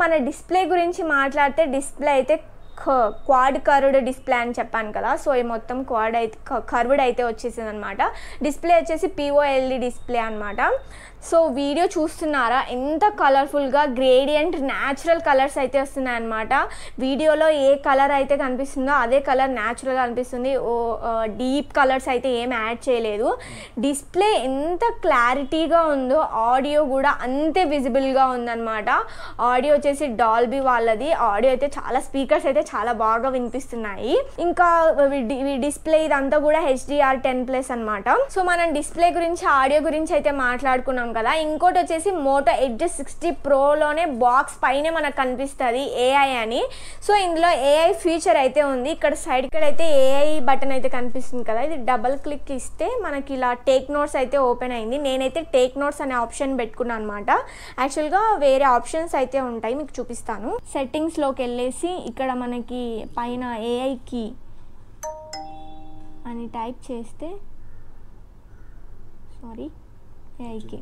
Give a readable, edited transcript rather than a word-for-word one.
మన డిస్ప్లే గురించి మాట్లాడితే డిస్ప్లే అయితే క్వాడ్ కర్వ్డ్ డిస్ప్లే అని చెప్పాను కదా. సో ఈ మొత్తం క్వాడ్ అయితే కర్వ్డ్ అయితే వచ్చేసింది అనమాట. డిస్ప్లే వచ్చేసి POLED డిస్ప్లే అనమాట. సో వీడియో చూస్తున్నారా ఎంత కలర్ఫుల్గా గ్రేడియంట్ న్యాచురల్ కలర్స్ అయితే వస్తున్నాయి అనమాట. వీడియోలో ఏ కలర్ అయితే కనిపిస్తుందో అదే కలర్ న్యాచురల్గా అనిపిస్తుంది. డీప్ కలర్స్ అయితే ఏం యాడ్ చేయలేదు. డిస్ప్లే ఎంత క్లారిటీగా ఉందో ఆడియో కూడా అంతే విజిబుల్గా ఉందన్నమాట. ఆడియో వచ్చేసి డాల్బీ వాళ్ళది. ఆడియో అయితే చాలా స్పీకర్స్ అయితే చాలా బాగా వినిపిస్తున్నాయి. ఇంకా డిస్ప్లే ఇదంతా కూడా HDR10+ అనమాట. సో మనం డిస్ప్లే గురించి ఆడియో గురించి అయితే మాట్లాడుకున్నాం కదా. ఇంకోటి వచ్చేసి మోటో ఎడ్జ్ 60 ప్రోలోనే బాక్స్ పైనే మనకు కనిపిస్తుంది AI అని. సో ఇందులో AI ఫీచర్ అయితే ఉంది. ఇక్కడ సైడ్ అయితే AI బటన్ అయితే కనిపిస్తుంది కదా. ఇది డబుల్ క్లిక్ ఇస్తే మనకి ఇలా టేక్ నోట్స్ అయితే ఓపెన్ అయింది. నేనైతే టేక్ నోట్స్ అనే ఆప్షన్ పెట్టుకున్నాను అనమాట. యాక్చువల్గా వేరే ఆప్షన్స్ అయితే ఉంటాయి, మీకు చూపిస్తాను. సెట్టింగ్స్లోకి వెళ్ళేసి ఇక్కడ మనకి పైన AI కీ అని టైప్ చేస్తే AI కీ